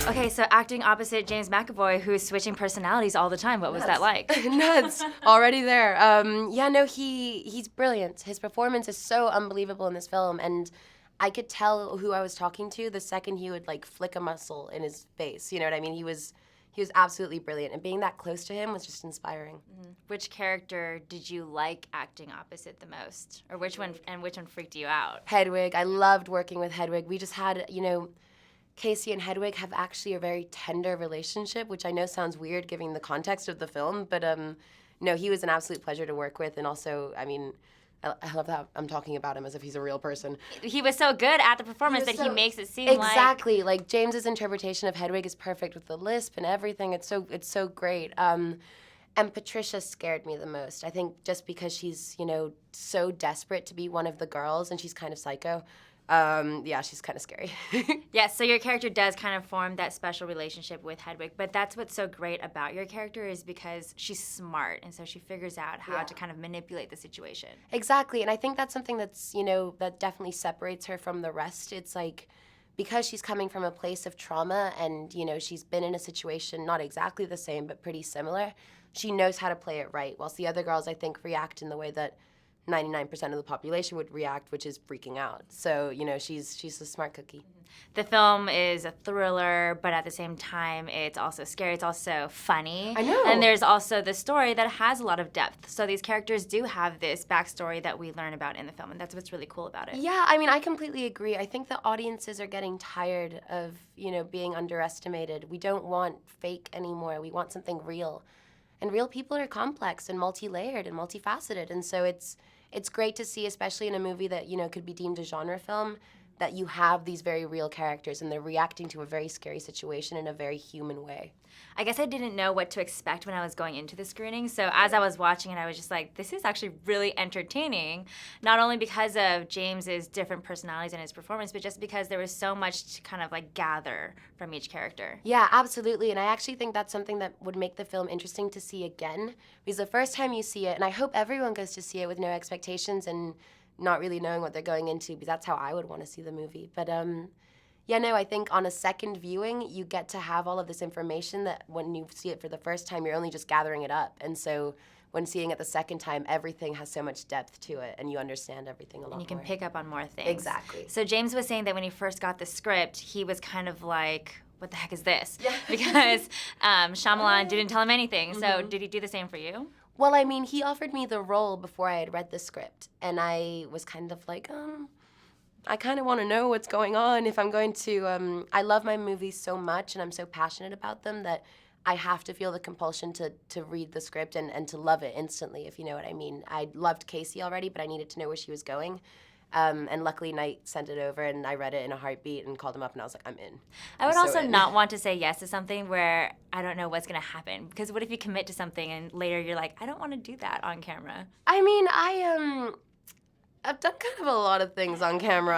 Okay, so acting opposite James McAvoy, who's switching personalities all the time. What was that like? Nuts. Already there. Yeah, no, he's brilliant. His performance is so unbelievable in this film, and I could tell who I was talking to the second he would like flick a muscle in his face. You know what I mean? He was absolutely brilliant, and being that close to him was just inspiring. Mm-hmm. Which character did you like acting opposite the most, or which one freaked you out? Hedwig. I loved working with Hedwig. We just had, Casey and Hedwig have actually a very tender relationship, which I know sounds weird given the context of the film, but no, he was an absolute pleasure to work with, and also, I mean, I love that I'm talking about him as if he's a real person. He was so good at the performance that he makes it seem exactly like James's interpretation of Hedwig is perfect with the lisp and everything. It's so great. And Patricia scared me the most. I think just because she's so desperate to be one of the girls, and she's kind of psycho. Yeah, she's kind of scary. Yeah, so your character does kind of form that special relationship with Hedwig, but that's what's so great about your character is because she's smart, and so she figures out how to kind of manipulate the situation. Exactly, and I think that's something that's, that definitely separates her from the rest. It's like, because she's coming from a place of trauma and, she's been in a situation not exactly the same, but pretty similar, she knows how to play it right, whilst the other girls, I think, react in the way that 99% of the population would react, which is freaking out. So, she's a smart cookie. The film is a thriller, but at the same time, it's also scary. It's also funny. I know. And there's also the story that has a lot of depth. So these characters do have this backstory that we learn about in the film, and that's what's really cool about it. Yeah, I mean, I completely agree. I think the audiences are getting tired of, being underestimated. We don't want fake anymore. We want something real. And real people are complex and multi-layered and multifaceted, and so it's great to see, especially in a movie that, could be deemed a genre film, that you have these very real characters and they're reacting to a very scary situation in a very human way. I guess I didn't know what to expect when I was going into the screening, so as I was watching it, I was just like, this is actually really entertaining, not only because of James's different personalities and his performance, but just because there was so much to kind of like gather from each character. Yeah, absolutely, and I actually think that's something that would make the film interesting to see again, because the first time you see it, and I hope everyone goes to see it with no expectations and not really knowing what they're going into, because that's how I would want to see the movie. But yeah, no, I think on a second viewing, you get to have all of this information that when you see it for the first time, you're only just gathering it up. And so when seeing it the second time, everything has so much depth to it, and you understand everything a lot more. And you can pick up on more things. Exactly. So James was saying that when he first got the script, he was kind of like, what the heck is this? Yeah. Because Shyamalan didn't tell him anything. So did he do the same for you? Well, I mean, he offered me the role before I had read the script, and I was kind of like, I kind of want to know what's going on if I'm going to, I love my movies so much and I'm so passionate about them that I have to feel the compulsion to read the script and to love it instantly, if you know what I mean. I loved Casey already, but I needed to know where she was going. And luckily, Knight sent it over, and I read it in a heartbeat and called him up, and I was like, I'm in. I would also not want to say yes to something where I don't know what's going to happen. Because what if you commit to something and later you're like, I don't want to do that on camera? I mean, I've done kind of a lot of things on camera.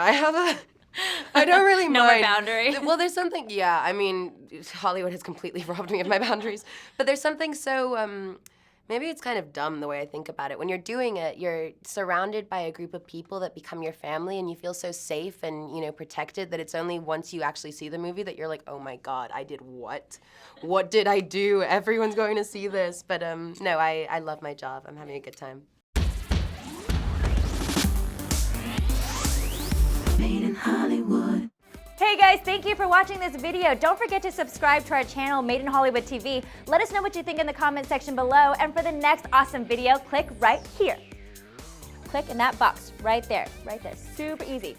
I don't really no mind. more boundary. Well, there's something, yeah, I mean, Hollywood has completely robbed me of my boundaries. But there's something so, maybe it's kind of dumb the way I think about it. When you're doing it, you're surrounded by a group of people that become your family, and you feel so safe and, protected that it's only once you actually see the movie that you're like, oh my God, I did what? What did I do? Everyone's going to see this. But no, I love my job. I'm having a good time. Made in Hollywood. Hey guys, thank you for watching this video. Don't forget to subscribe to our channel, Made in Hollywood TV. Let us know what you think in the comment section below. And for the next awesome video, click right here. Click in that box right there, super easy.